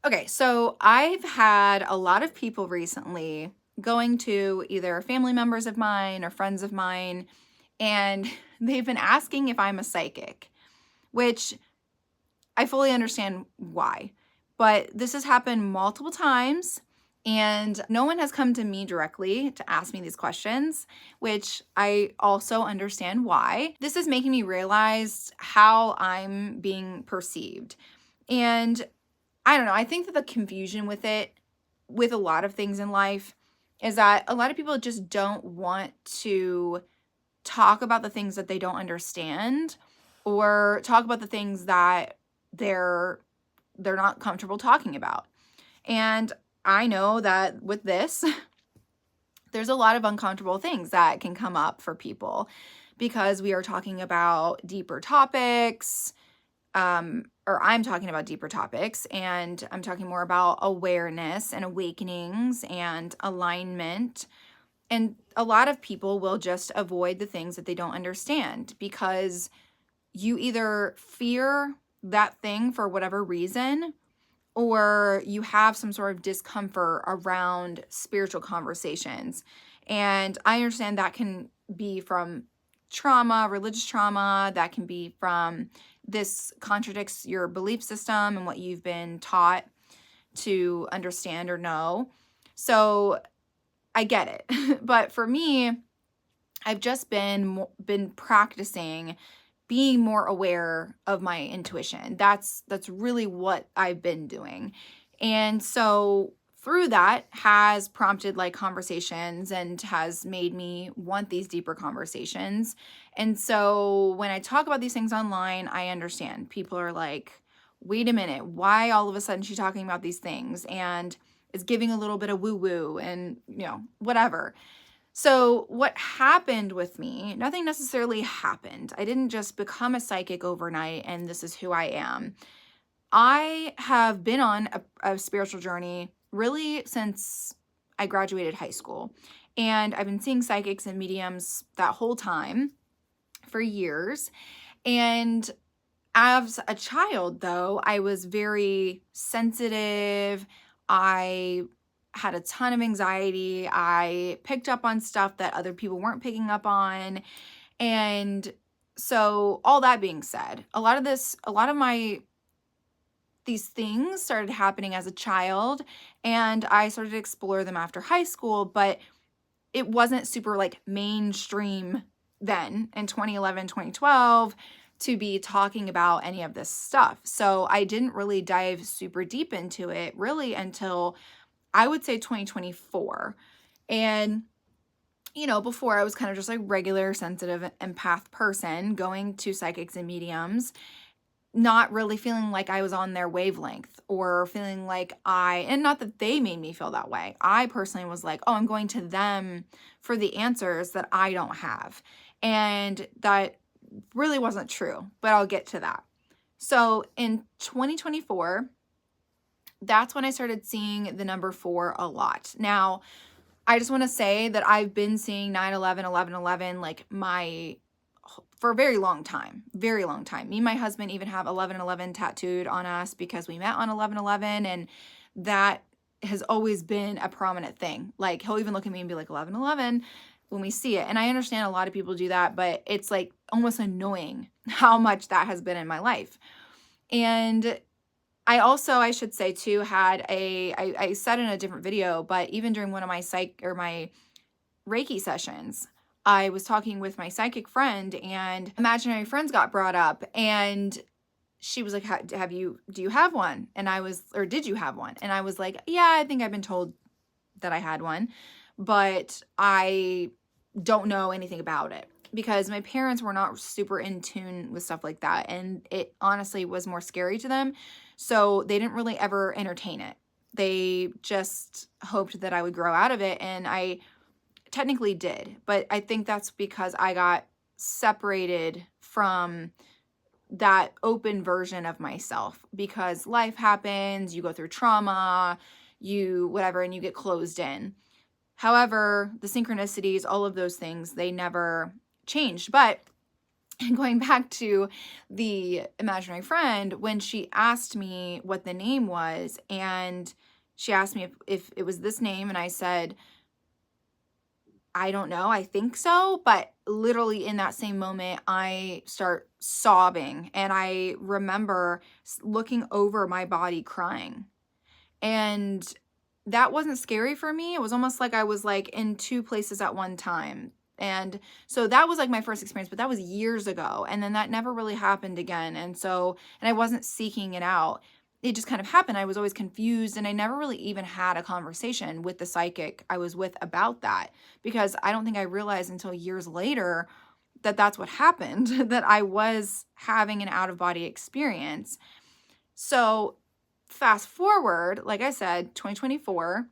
Okay, so I've had a lot of people recently going to either family members of mine or friends of mine, and they've been asking if I'm a psychic, which I fully understand why. But this has happened multiple times, and no one has come to me directly to ask me these questions, which I also understand why. This is making me realize how I'm being perceived. And I don't know. I think that the confusion with it, with a lot of things in life, is that a lot of people just don't want to talk about the things that they don't understand or talk about the things that they're they're not comfortable talking about. And I know that with this, there's a lot of uncomfortable things that can come up for people because we are talking about deeper topics, or I'm talking about deeper topics, and I'm talking more about awareness and awakenings and alignment. And a lot of people will just avoid the things that they don't understand because you either fear that thing for whatever reason, or you have some sort of discomfort around spiritual conversations. And I understand that can be from trauma, religious trauma, that can be from this contradicts your belief system and what you've been taught to understand or know. So I get it. But for me, I've just been practicing being more aware of my intuition. That's really what I've been doing. And so through that has prompted like conversations and has made me want these deeper conversations. And so when I talk about these things online, I understand people are like, wait a minute, why all of a sudden she's talking about these things and is giving a little bit of woo woo and, whatever. So, what happened with me, nothing necessarily happened. I didn't just become a psychic overnight and this is who I am. I have been on a spiritual journey really since I graduated high school. And I've been seeing psychics and mediums that whole time for years. And as a child, though, I was very sensitive. I had a ton of anxiety. I picked up on stuff that other people weren't picking up on. And so, all that being said, a lot of these things started happening as a child, and I started to explore them after high school, but it wasn't super like mainstream then in 2011, 2012 to be talking about any of this stuff. So I didn't really dive super deep into it really until I would say 2024. And before I was kind of just like regular sensitive empath person going to psychics and mediums, not really feeling like I was on their wavelength or feeling like and not that they made me feel that way. I personally was like, oh, I'm going to them for the answers that I don't have. And that really wasn't true, but I'll get to that. So in 2024, that's when I started seeing the number 4 a lot. Now, I just want to say that I've been seeing 9/11, 11/11 like for a very long time. Very long time. Me and my husband even have 11/11 tattooed on us because we met on 11/11, and that has always been a prominent thing. Like he'll even look at me and be like 11/11 when we see it. And I understand a lot of people do that, but it's like almost annoying how much that has been in my life. And I should say too, I said in a different video, but even during one of my my Reiki sessions, I was talking with my psychic friend and imaginary friends got brought up, and she was like, do you have one? And did you have one? And I was like, yeah, I think I've been told that I had one, but I don't know anything about it because my parents were not super in tune with stuff like that. And it honestly was more scary to them. So they didn't really ever entertain it. They just hoped that I would grow out of it. And I technically did. But I think that's because I got separated from that open version of myself because life happens, you go through trauma, and you get closed in. However, the synchronicities, all of those things, they never changed. But And going back to the imaginary friend, when she asked me what the name was, and she asked me if it was this name, and I said, I don't know, I think so. But literally in that same moment, I start sobbing, and I remember looking over my body crying. And that wasn't scary for me. It was almost like I was like in two places at one time. And so that was like my first experience, but that was years ago. And then that never really happened again. And I wasn't seeking it out. It just kind of happened. I was always confused, and I never really even had a conversation with the psychic I was with about that, because I don't think I realized until years later that that's what happened, that I was having an out of body experience. So fast forward, like I said, 2024,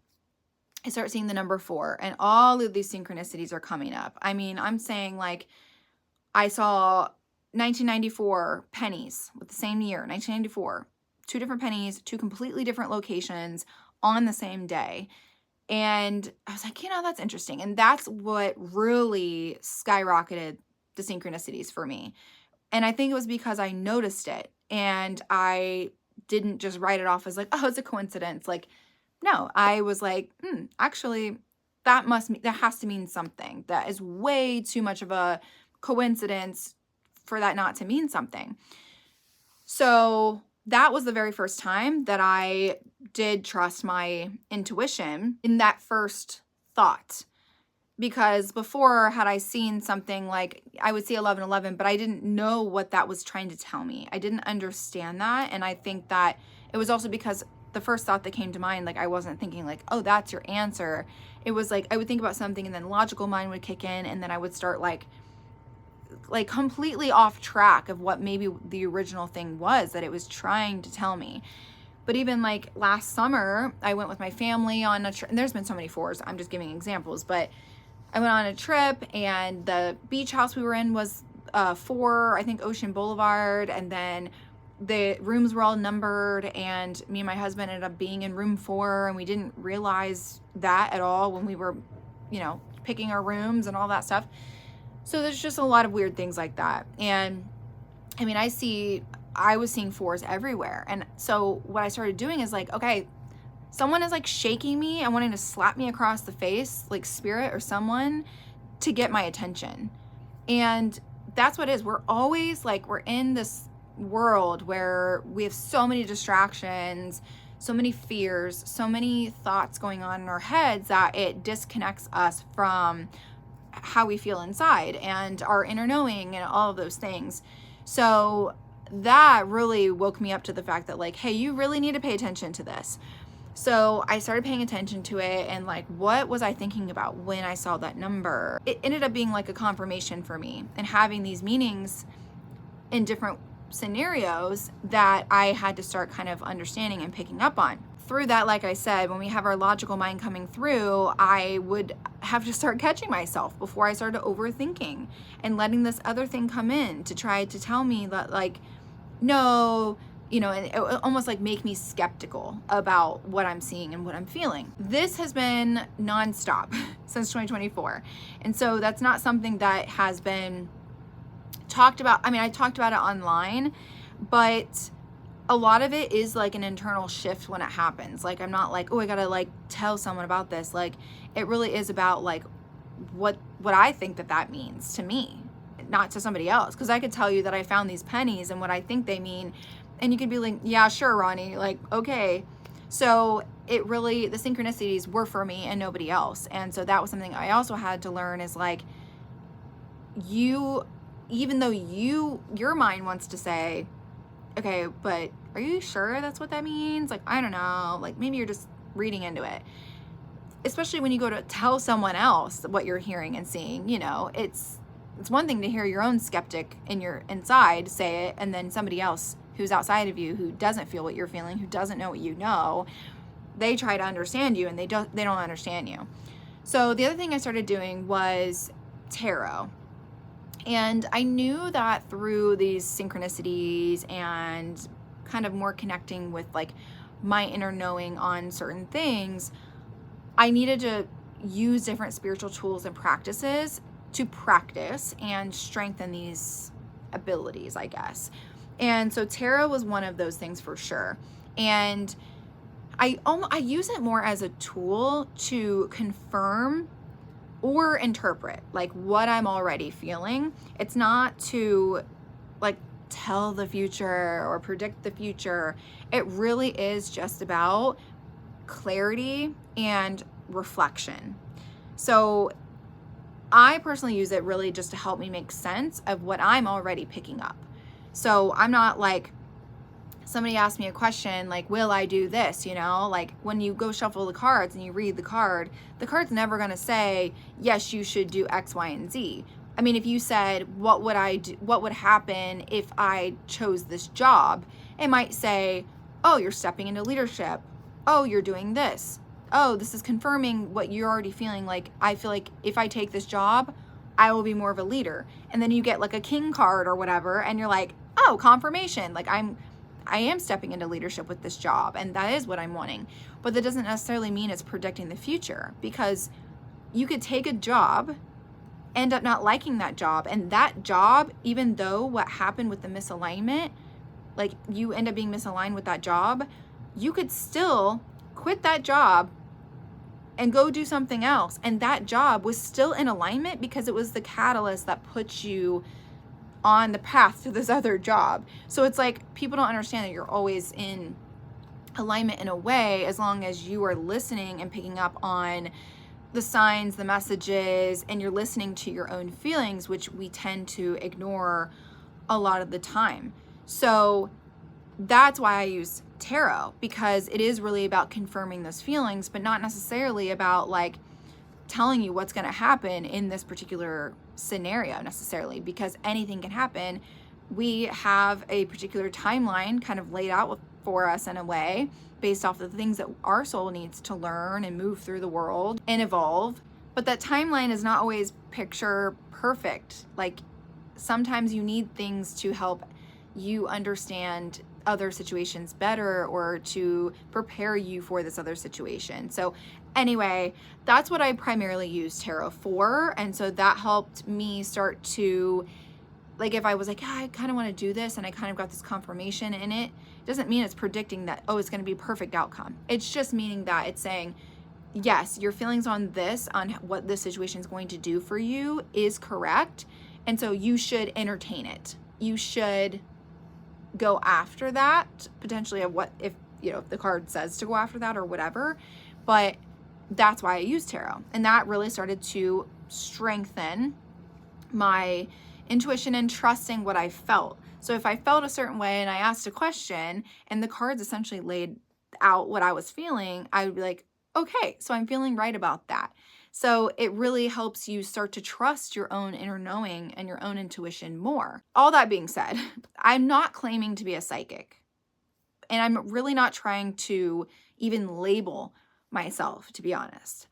I start seeing the number 4, and all of these synchronicities are coming up. I mean, I'm saying like I saw 1994 pennies with the same year, 1994, 2 different pennies, 2 completely different locations on the same day. And I was like, that's interesting. And that's what really skyrocketed the synchronicities for me. And I think it was because I noticed it, and I didn't just write it off as like, oh, it's a coincidence. Like, no, I was like, actually, that has to mean something. That is way too much of a coincidence for that not to mean something. So that was the very first time that I did trust my intuition in that first thought. Because before, had I seen something like, I would see 1111, but I didn't know what that was trying to tell me. I didn't understand that. And I think that it was also because the first thought that came to mind, like I wasn't thinking like, oh, that's your answer. It was like, I would think about something, and then logical mind would kick in, and then I would start like completely off track of what maybe the original thing was that it was trying to tell me. But even like last summer, I went with my family on a trip, and there's been so many 4s, I'm just giving examples, but I went on a trip, and the beach house we were in was 4, I think Ocean Boulevard, and then the rooms were all numbered, and me and my husband ended up being in room 4, and we didn't realize that at all when we were, picking our rooms and all that stuff. So there's just a lot of weird things like that. And I mean, I was seeing 4s everywhere. And so what I started doing is like, okay, someone is like shaking me and wanting to slap me across the face, like spirit or someone, to get my attention. And that's what it is. We're always like, we're in this world where we have so many distractions, so many fears, so many thoughts going on in our heads that it disconnects us from how we feel inside and our inner knowing and all of those things. So that really woke me up to the fact that like, hey, you really need to pay attention to this. So I started paying attention to it, and like, what was I thinking about when I saw that number? It ended up being like a confirmation for me, and having these meanings in different scenarios that I had to start kind of understanding and picking up on. Through that, like I said, when we have our logical mind coming through, I would have to start catching myself before I started overthinking and letting this other thing come in to try to tell me that like, no, and it almost like make me skeptical about what I'm seeing and what I'm feeling. This has been nonstop since 2024. And so that's not something that has been talked about. I mean, I talked about it online, but a lot of it is like an internal shift when it happens. Like, I'm not like, oh, I gotta like tell someone about this. Like, it really is about like what I think that means to me, not to somebody else. Because I could tell you that I found these pennies and what I think they mean, and you could be like, yeah, sure, Ronnie, like, okay. So it really, the synchronicities were for me and nobody else. And so that was something I also had to learn, is like, even though your mind wants to say, okay, but are you sure that's what that means? Like, I don't know, like maybe you're just reading into it. Especially when you go to tell someone else what you're hearing and seeing, it's one thing to hear your own skeptic in your inside say it, and then somebody else who's outside of you, who doesn't feel what you're feeling, who doesn't know what you know, they try to understand you, and they don't understand you. So the other thing I started doing was tarot. And I knew that through these synchronicities and kind of more connecting with like my inner knowing on certain things, I needed to use different spiritual tools and practices to practice and strengthen these abilities, I guess. And so tarot was one of those things for sure. And I use it more as a tool to confirm or interpret like what I'm already feeling. It's not to like tell the future or predict the future. It really is just about clarity and reflection. So I personally use it really just to help me make sense of what I'm already picking up. So I'm not like, somebody asked me a question like, will I do this? You know, like when you go shuffle the cards and you read the card's never going to say, yes, you should do X, Y, and Z. I mean, if you said, what would I do? What would happen if I chose this job? It might say, oh, you're stepping into leadership. Oh, you're doing this. Oh, this is confirming what you're already feeling. Like, I feel like if I take this job, I will be more of a leader. And then you get like a king card or whatever, and you're like, oh, confirmation. Like I am stepping into leadership with this job, and that is what I'm wanting. But that doesn't necessarily mean it's predicting the future, because you could take a job, end up not liking that job, and that job, even though what happened with the misalignment, like you end up being misaligned with that job, you could still quit that job and go do something else. And that job was still in alignment because it was the catalyst that puts you on the path to this other job. So it's like people don't understand that you're always in alignment in a way, as long as you are listening and picking up on the signs, the messages, and you're listening to your own feelings, which we tend to ignore a lot of the time. So that's why I use tarot, because it is really about confirming those feelings, but not necessarily about like telling you what's going to happen in this particular scenario necessarily, because anything can happen. We have a particular timeline kind of laid out for us in a way based off of the things that our soul needs to learn and move through the world and evolve. But that timeline is not always picture perfect. Like sometimes you need things to help you understand other situations better, or to prepare you for this other situation. So anyway, that's what I primarily use tarot for. And so that helped me start to, like, if I was like, I kind of want to do this and I kind of got this confirmation in it, doesn't mean it's predicting that, oh, it's going to be a perfect outcome. It's just meaning that it's saying, yes, your feelings on this, on what this situation is going to do for you is correct. And so you should entertain it. You should go after that, potentially, of what, if you know, if the card says to go after that or whatever. But that's why I use tarot, and that really started to strengthen my intuition and trusting what I felt. So if I felt a certain way and I asked a question and the cards essentially laid out what I was feeling, I would be like, okay, so I'm feeling right about that. So it really helps you start to trust your own inner knowing and your own intuition more. All that being said, I'm not claiming to be a psychic, and I'm really not trying to even label myself, to be honest.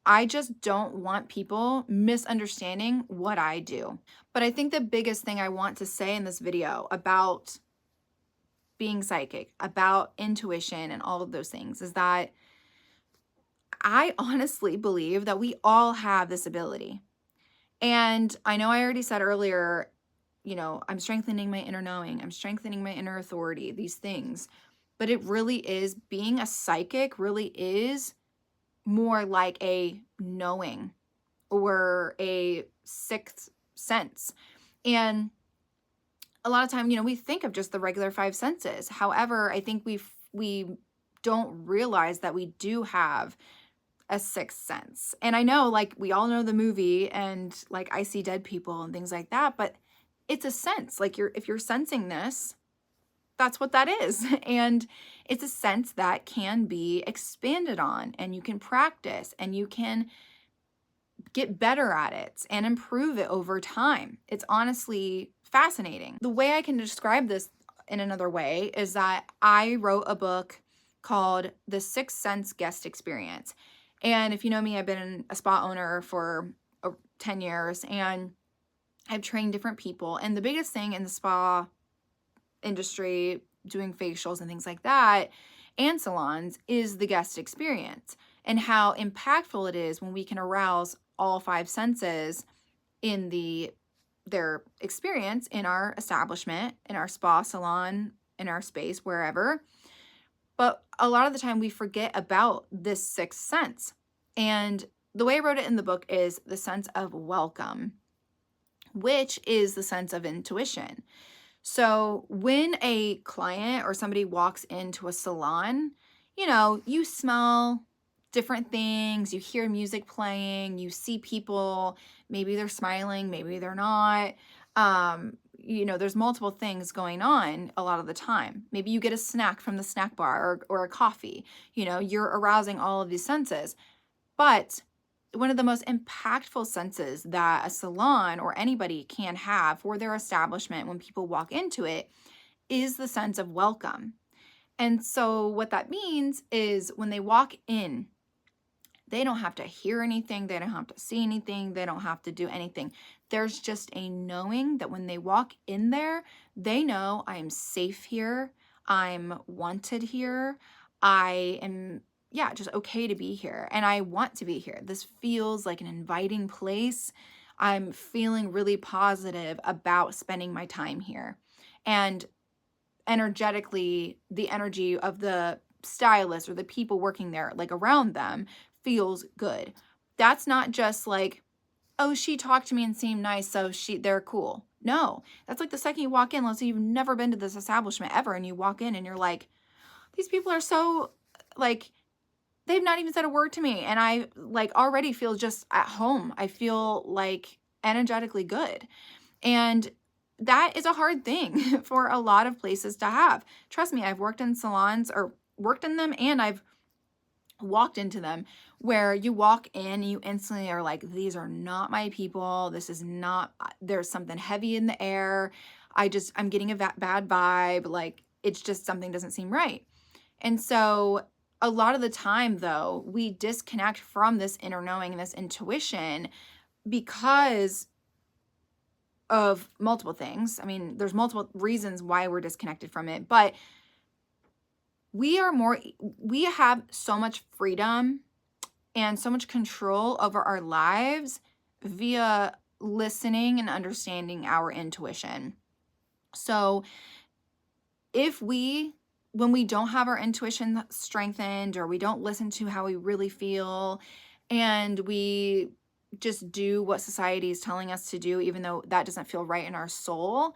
I just don't want people misunderstanding what I do. But I think the biggest thing I want to say in this video about being psychic, about intuition and all of those things, is that I honestly believe that we all have this ability. And I know I already said earlier, you know, I'm strengthening my inner knowing, I'm strengthening my inner authority, these things. But it really is, being a psychic really is more like a knowing or a sixth sense. And a lot of time, you know, we think of just the regular five senses. However, I think we don't realize that we do have a sixth sense. And I know, like, we all know the movie and like I see dead people and things like that, but it's a sense. Like, if you're sensing this, that's what that is. And it's a sense that can be expanded on, and you can practice, and you can get better at it and improve it over time. It's honestly fascinating. The way I can describe this in another way is that I wrote a book called The Sixth Sense Guest Experience. And if you know me, I've been a spa owner for 10 years, and I've trained different people. And the biggest thing in the spa industry, doing facials and things like that, and salons, is the guest experience, and how impactful it is when we can arouse all five senses in the their experience in our establishment, in our spa salon, in our space, wherever. But a lot of the time we forget about this sixth sense. And the way I wrote it in the book is the sense of welcome, which is the sense of intuition. So when a client or somebody walks into a salon, you smell different things, you hear music playing, you see people, maybe they're smiling, maybe they're not. There's multiple things going on a lot of the time. Maybe you get a snack from the snack bar or a coffee. You're arousing all of these senses. But one of the most impactful senses that a salon or anybody can have for their establishment when people walk into it is the sense of welcome. And so what that means is when they walk in, they don't have to hear anything, they don't have to see anything, they don't have to do anything. There's just a knowing that when they walk in there, they know I am safe here, I'm wanted here, I am just okay to be here, and I want to be here. This feels like an inviting place. I'm feeling really positive about spending my time here. And energetically, the energy of the stylist or the people working there, like around them, feels good. That's not just like, oh, she talked to me and seemed nice, so they're cool. No, that's like the second you walk in, let's say you've never been to this establishment ever, and you walk in and you're like, these people are so, like, they've not even said a word to me, and I like already feel just at home. I feel like energetically good. And that is a hard thing for a lot of places to have. Trust me, I've worked in salons or worked in them, and I've walked into them where you walk in and you instantly are like, these are not my people. This is not, there's something heavy in the air. I'm getting a bad vibe. Like, it's just something doesn't seem right. And so a lot of the time, though, we disconnect from this inner knowing and this intuition because of multiple things. I mean, there's multiple reasons why we're disconnected from it, but we have so much freedom and so much control over our lives via listening and understanding our intuition. So when we don't have our intuition strengthened, or we don't listen to how we really feel, and we just do what society is telling us to do, even though that doesn't feel right in our soul,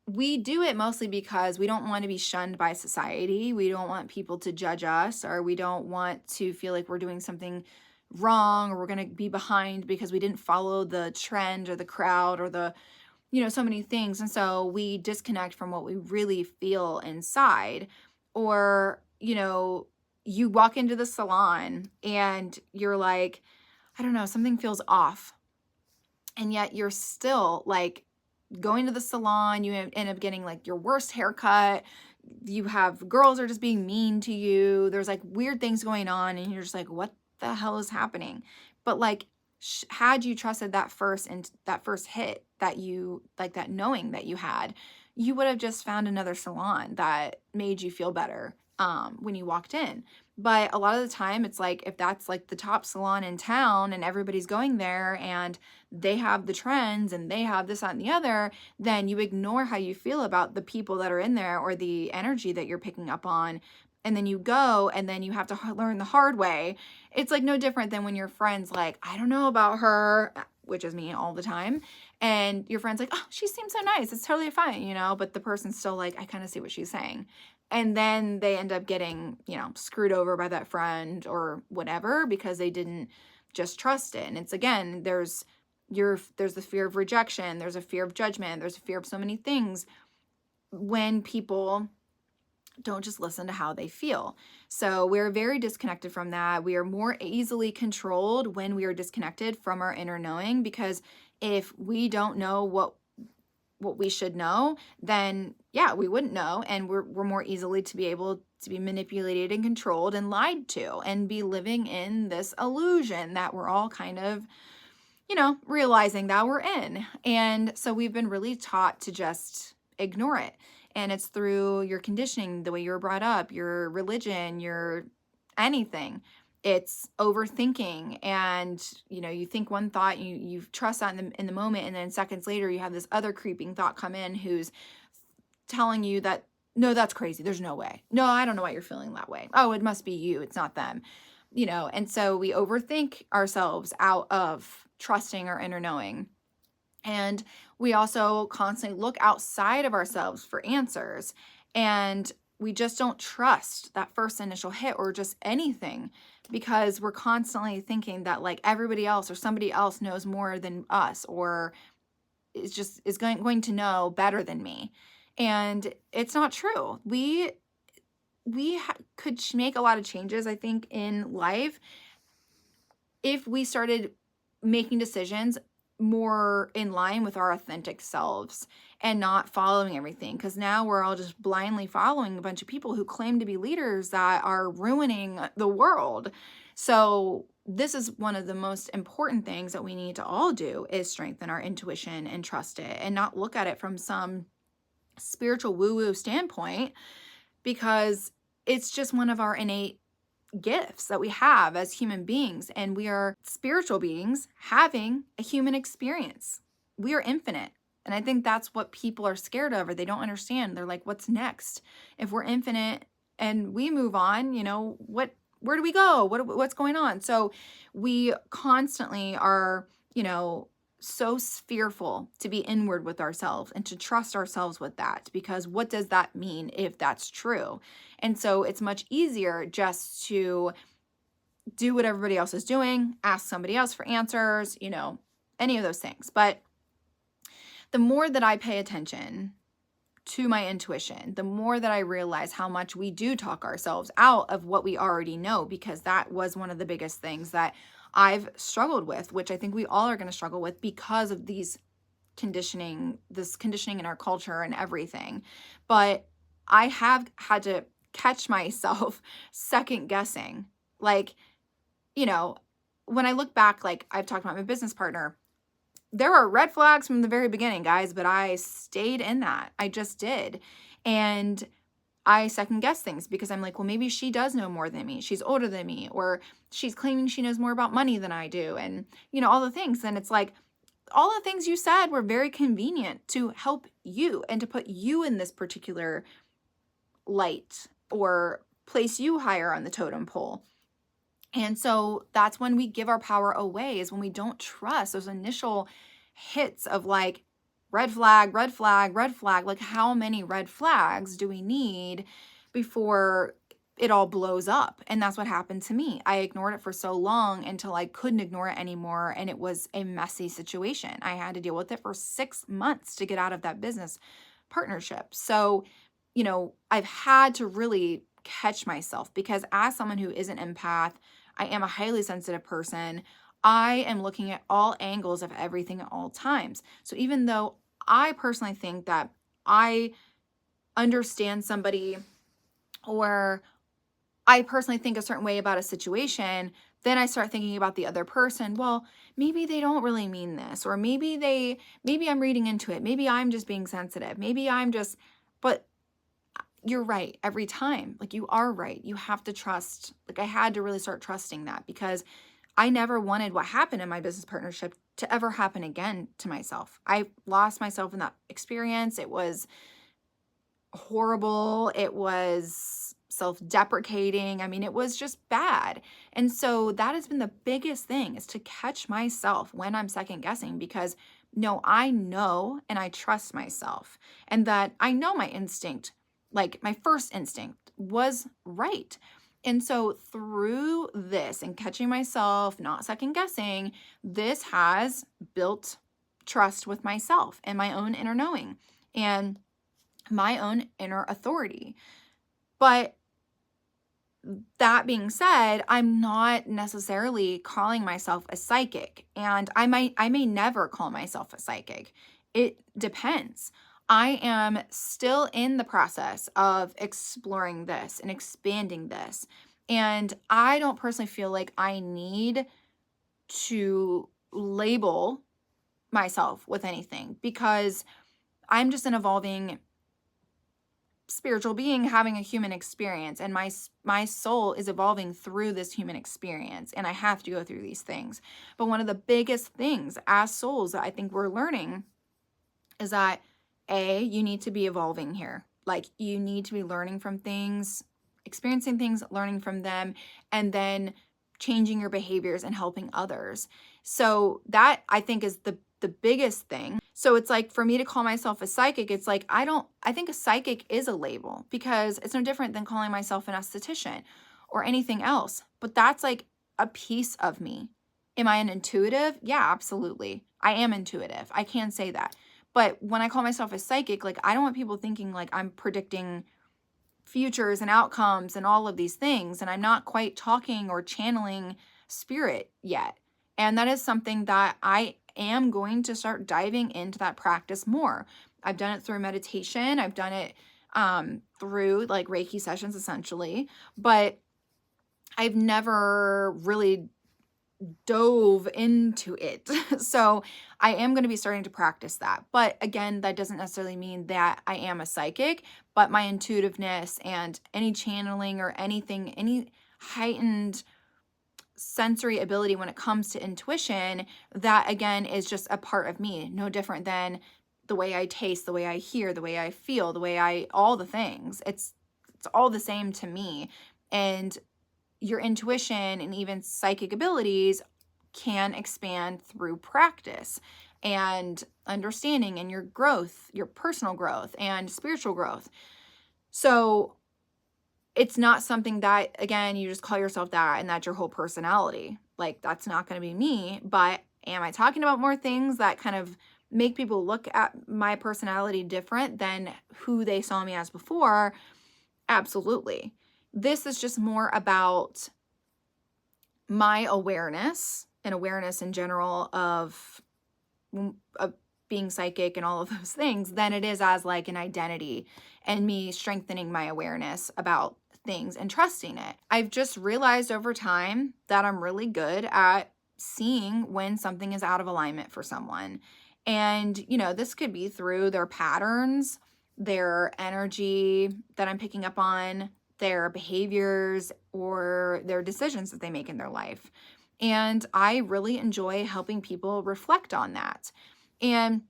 we do it mostly because we don't want to be shunned by society. We don't want people to judge us, or we don't want to feel like we're doing something wrong, or we're going to be behind because we didn't follow the trend or the crowd or the, so many things. And so we disconnect from what we really feel inside. Or, you walk into the salon and you're like, I don't know, something feels off. And yet you're still like going to the salon, you end up getting like your worst haircut. You have girls are just being mean to you. There's like weird things going on, and you're just like, what the hell is happening? But like, had you trusted that first hit that you like, that knowing that you had, you would have just found another salon that made you feel better when you walked in. But a lot of the time it's like, if that's like the top salon in town and everybody's going there and they have the trends and they have this, that, and the other, then you ignore how you feel about the people that are in there or the energy that you're picking up on. And then you go and then you have to learn the hard way. It's like no different than when your friend's like, I don't know about her, which is me all the time. And your friend's like, oh, she seems so nice, it's totally fine, but the person's still like, I kind of see what she's saying. And then they end up getting, screwed over by that friend or whatever, because they didn't just trust it. And it's, again, there's the fear of rejection, there's a fear of judgment, there's a fear of so many things when people don't just listen to how they feel. So we're very disconnected from that. We are more easily controlled when we are disconnected from our inner knowing, because if we don't know what we should know, then we wouldn't know, and we're more easily to be able to be manipulated and controlled and lied to, and be living in this illusion that we're all kind of, realizing that we're in. And so we've been really taught to just ignore it. And it's through your conditioning, the way you were brought up, your religion, your anything. It's overthinking, and you think one thought, you trust that in the moment, and then seconds later you have this other creeping thought come in who's telling you that, no, that's crazy, there's no way, no, I don't know why you're feeling that way, oh, it must be you, it's not them. And so we overthink ourselves out of trusting our inner knowing. And we also constantly look outside of ourselves for answers, and we just don't trust that first initial hit or just anything, because we're constantly thinking that like everybody else or somebody else knows more than us, or is going to know better than me. And it's not true. We could make a lot of changes, I think, in life if we started making decisions more in line with our authentic selves and not following everything, because now we're all just blindly following a bunch of people who claim to be leaders that are ruining the world. So this is one of the most important things that we need to all do, is strengthen our intuition and trust it, and not look at it from some spiritual woo-woo standpoint, because it's just one of our innate gifts that we have as human beings, and we are spiritual beings having a human experience. We are infinite. And I think that's what people are scared of, or they don't understand. They're like, what's next? If we're infinite and we move on, where do we go? What's going on? So we constantly are, so fearful to be inward with ourselves and to trust ourselves with that, because what does that mean if that's true? And so it's much easier just to do what everybody else is doing, ask somebody else for answers, any of those things. But the more that I pay attention to my intuition, the more that I realize how much we do talk ourselves out of what we already know, because that was one of the biggest things that I've struggled with, which I think we all are going to struggle with because of this conditioning in our culture and everything. But I have had to catch myself second guessing. Like, when I look back, like I've talked about my business partner, there were red flags from the very beginning, guys, but I stayed in that. I just did. And I second guess things because I'm like, well, maybe she does know more than me. She's older than me, or she's claiming she knows more about money than I do. And, all the things. And it's like, all the things you said were very convenient to help you and to put you in this particular light or place you higher on the totem pole. And so that's when we give our power away, is when we don't trust those initial hits of like, red flag, red flag, red flag. Like, how many red flags do we need before it all blows up? And that's what happened to me. I ignored it for so long until I couldn't ignore it anymore. And it was a messy situation. I had to deal with it for 6 months to get out of that business partnership. So, I've had to really catch myself, because as someone who is an empath, I am a highly sensitive person. I am looking at all angles of everything at all times. So even though I personally think that I understand somebody, or I personally think a certain way about a situation, then I start thinking about the other person. Well, maybe they don't really mean this, or maybe I'm reading into it. Maybe I'm just being sensitive. But you're right every time. Like, you are right. You have to trust. Like, I had to really start trusting that, because I never wanted what happened in my business partnership to ever happen again to myself. I lost myself in that experience. It was horrible. It was self-deprecating. I mean, it was just bad. And so that has been the biggest thing, is to catch myself when I'm second guessing, because no, I know and I trust myself, and that I know my instinct, like my first instinct, was right. And so through this and catching myself, not second guessing, this has built trust with myself and my own inner knowing and my own inner authority. But that being said, I'm not necessarily calling myself a psychic, and I may never call myself a psychic. It depends. I am still in the process of exploring this and expanding this. And I don't personally feel like I need to label myself with anything, because I'm just an evolving spiritual being having a human experience, and my soul is evolving through this human experience, and I have to go through these things. But one of the biggest things as souls that I think we're learning is that you need to be evolving here. Like, you need to be learning from things, experiencing things, learning from them, and then changing your behaviors and helping others. So that, I think, is the biggest thing. So it's like, for me to call myself a psychic, it's like, I think a psychic is a label, because it's no different than calling myself an esthetician or anything else. But that's like a piece of me. Am I an intuitive? Yeah, absolutely. I am intuitive. I can say that. But when I call myself a psychic, like, I don't want people thinking like I'm predicting futures and outcomes and all of these things, and I'm not quite talking or channeling spirit yet. And that is something that I am going to start diving into that practice more. I've done it through meditation. I've done it through like Reiki sessions, essentially, but I've never really dove into it. So I am going to be starting to practice that. But again, that doesn't necessarily mean that I am a psychic, but my intuitiveness and any channeling or anything, any heightened sensory ability when it comes to intuition, that again is just a part of me, no different than the way I taste, the way I hear, the way I feel, the way all the things. It's all the same to me. And your intuition and even psychic abilities can expand through practice and understanding, and your growth, your personal growth and spiritual growth. So it's not something that, again, you just call yourself that and that's your whole personality. Like, that's not going to be me. But am I talking about more things that kind of make people look at my personality different than who they saw me as before? Absolutely. This is just more about my awareness and awareness in general of being psychic and all of those things than it is as like an identity, and me strengthening my awareness about things and trusting it. I've just realized over time that I'm really good at seeing when something is out of alignment for someone. And, this could be through their patterns, their energy that I'm picking up on, their behaviors, or their decisions that they make in their life. And I really enjoy helping people reflect on that and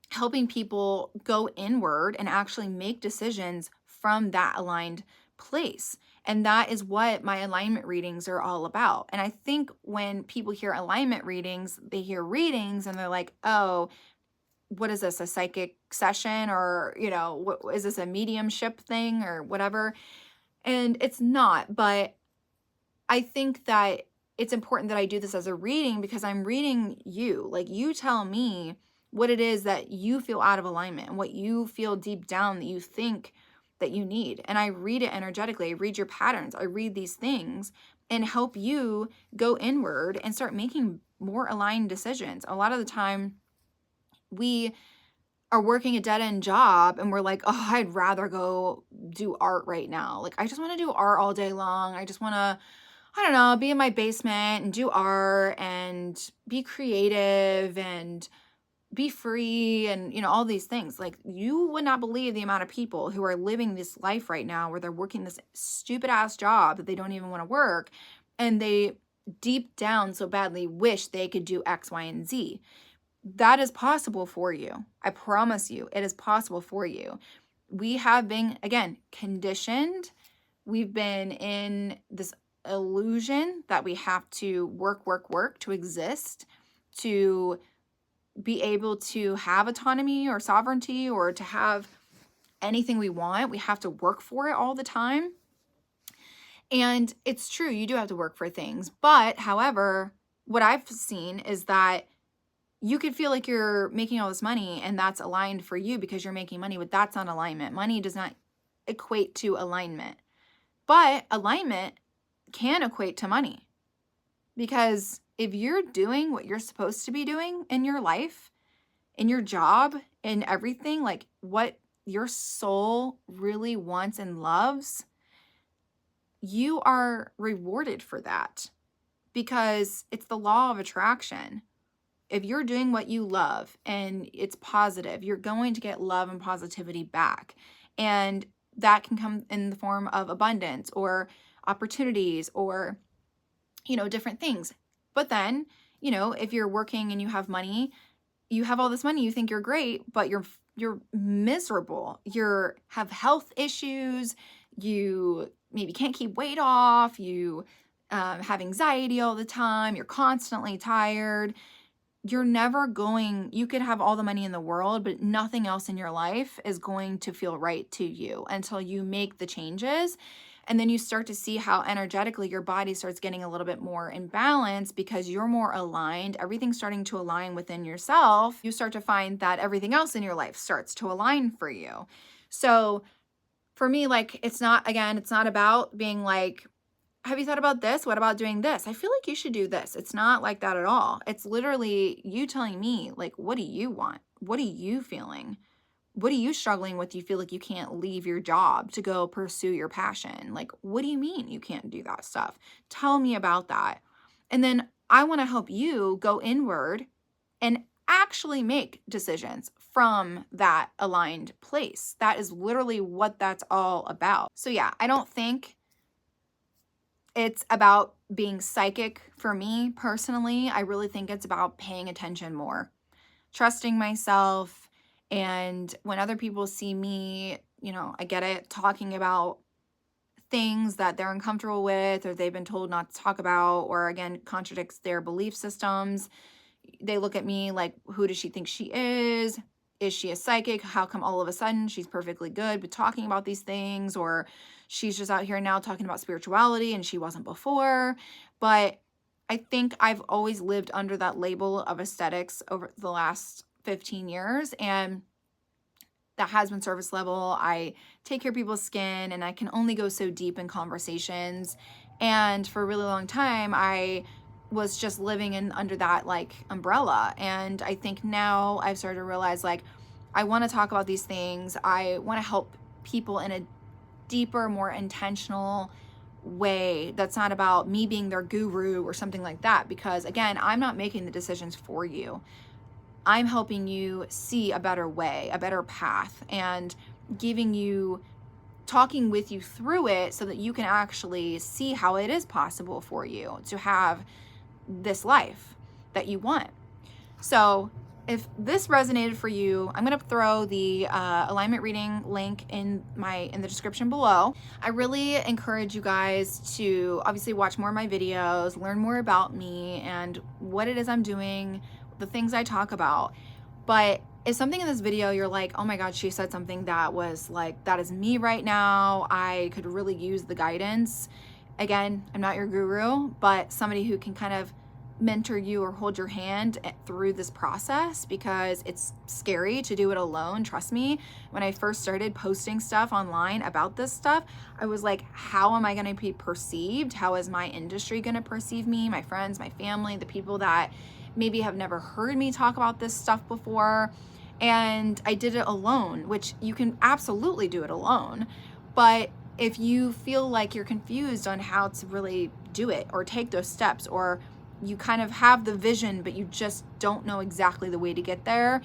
helping people go inward and actually make decisions from that aligned place. And that is what my alignment readings are all about. And I think when people hear alignment readings, they hear readings and they're like, oh, what is this, a psychic session? Or, what is this, a mediumship thing or whatever? And it's not, but I think that it's important that I do this as a reading, because I'm reading you. Like, you tell me what it is that you feel out of alignment and what you feel deep down that you think that you need. And I read it energetically. I read your patterns. I read these things and help you go inward and start making more aligned decisions. A lot of the time we are working a dead-end job and we're like, oh, I'd rather go do art right now. Like, I just want to do art all day long. I just want to, I don't know, be in my basement and do art and be creative and be free and, all these things. Like, you would not believe the amount of people who are living this life right now where they're working this stupid ass job that they don't even want to work, and they deep down so badly wish they could do X, Y, and Z. That is possible for you. I promise you, it is possible for you. We have been, again, conditioned. We've been in this illusion that we have to work to exist, to be able to have autonomy or sovereignty or to have anything we want. We have to work for it all the time. And it's true, you do have to work for things. But however, what I've seen is that you could feel like you're making all this money and that's aligned for you because you're making money, but that's not alignment. Money does not equate to alignment. But alignment can equate to money, because if you're doing what you're supposed to be doing in your life, in your job, in everything, like what your soul really wants and loves, you are rewarded for that, because it's the law of attraction. If you're doing what you love and it's positive, you're going to get love and positivity back. And that can come in the form of abundance or opportunities or, different things. But then, if you're working and you have money, you have all this money, you think you're great, but you're miserable. You have health issues. You maybe can't keep weight off. You have anxiety all the time. You're constantly tired. You're never going, you could have all the money in the world, but nothing else in your life is going to feel right to you until you make the changes. And then you start to see how energetically your body starts getting a little bit more in balance because you're more aligned. Everything's starting to align within yourself. You start to find that everything else in your life starts to align for you. So for me, like, it's not about being like, have you thought about this? What about doing this? I feel like you should do this. It's not like that at all. It's literally you telling me, like, what do you want? What are you feeling? What are you struggling with? You feel like you can't leave your job to go pursue your passion. Like, what do you mean you can't do that stuff? Tell me about that. And then I want to help you go inward and actually make decisions from that aligned place. That is literally what that's all about. So yeah, I don't think it's about being psychic for me personally. I really think it's about paying attention more, trusting myself. And when other people see me, I get it, talking about things that they're uncomfortable with or they've been told not to talk about, or again, contradicts their belief systems. They look at me like, who does she think she is? Is she a psychic? How come all of a sudden she's perfectly good with talking about these things? Or she's just out here now talking about spirituality and she wasn't before. But I think I've always lived under that label of aesthetics over the last 15 years. And that has been surface level. I take care of people's skin and I can only go so deep in conversations. And for a really long time, I was just living in under that like umbrella. And I think now I've started to realize like, I want to talk about these things. I want to help people in a deeper, more intentional way. That's not about me being their guru or something like that. Because again, I'm not making the decisions for you. I'm helping you see a better way, a better path, and talking with you through it so that you can actually see how it is possible for you to have this life that you want. So if this resonated for you, I'm going to throw the alignment reading link in the description below. I really encourage you guys to obviously watch more of my videos, learn more about me and what it is I'm doing, the things I talk about. But if something in this video you're like, oh my God, she said something that was like, that is me right now, I could really use the guidance. Again, I'm not your guru, but somebody who can kind of mentor you or hold your hand through this process, because it's scary to do it alone. Trust me, when I first started posting stuff online about this stuff, I was like, how am I going to be perceived? How is my industry going to perceive me, my friends, my family, the people that maybe have never heard me talk about this stuff before? And I did it alone, which you can absolutely do it alone. But if you feel like you're confused on how to really do it or take those steps, or you kind of have the vision, but you just don't know exactly the way to get there,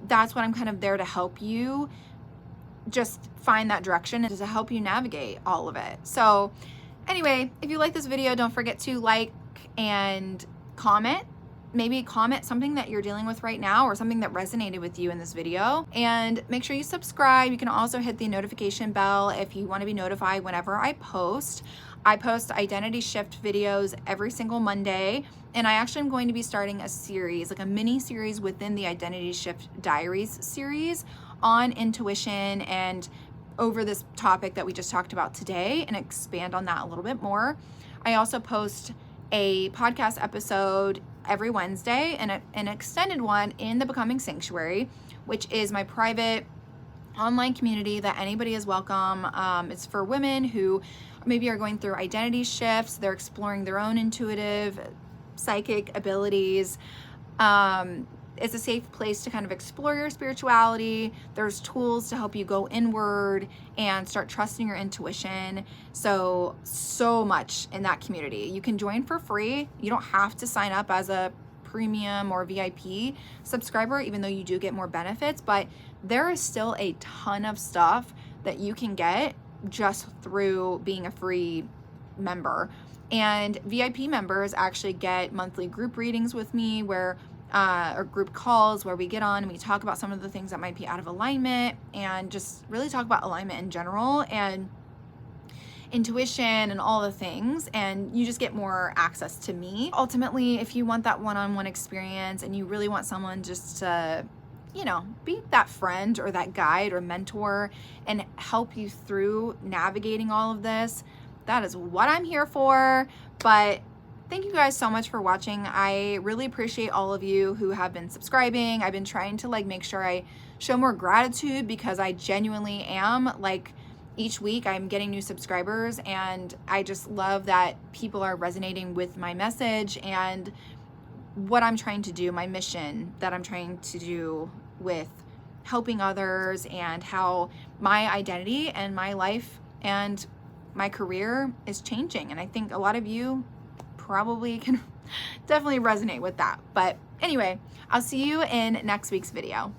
that's what I'm kind of there to help you just find that direction and to help you navigate all of it. So anyway, if you like this video, don't forget to like and comment. Maybe comment something that you're dealing with right now or something that resonated with you in this video. And make sure you subscribe. You can also hit the notification bell if you want to be notified whenever I post. I post identity shift videos every single Monday. And I actually am going to be starting a series, like a mini series within the Identity Shift Diaries series on intuition and over this topic that we just talked about today, and expand on that a little bit more. I also post a podcast episode every Wednesday and an extended one in the Becoming Sanctuary, which is my private online community that anybody is welcome. It's for women who maybe are going through identity shifts. They're exploring their own intuitive, psychic abilities. It's a safe place to kind of explore your spirituality. There's tools to help you go inward and start trusting your intuition. So much in that community. You can join for free. You don't have to sign up as a premium or VIP subscriber, even though you do get more benefits, but there is still a ton of stuff that you can get just through being a free member. And VIP members actually get monthly group readings with me where or group calls where we get on and we talk about some of the things that might be out of alignment and just really talk about alignment in general and intuition and all the things, and you just get more access to me. Ultimately, if you want that one-on-one experience and you really want someone just to, you know, be that friend or that guide or mentor and help you through navigating all of this, that is what I'm here for. But thank you guys so much for watching. I really appreciate all of you who have been subscribing. I've been trying to like make sure I show more gratitude because I genuinely am. Like, each week I'm getting new subscribers and I just love that people are resonating with my message and what I'm trying to do, my mission that I'm trying to do with helping others, and how my identity and my life and my career is changing. And I think a lot of you probably can definitely resonate with that. But anyway, I'll see you in next week's video.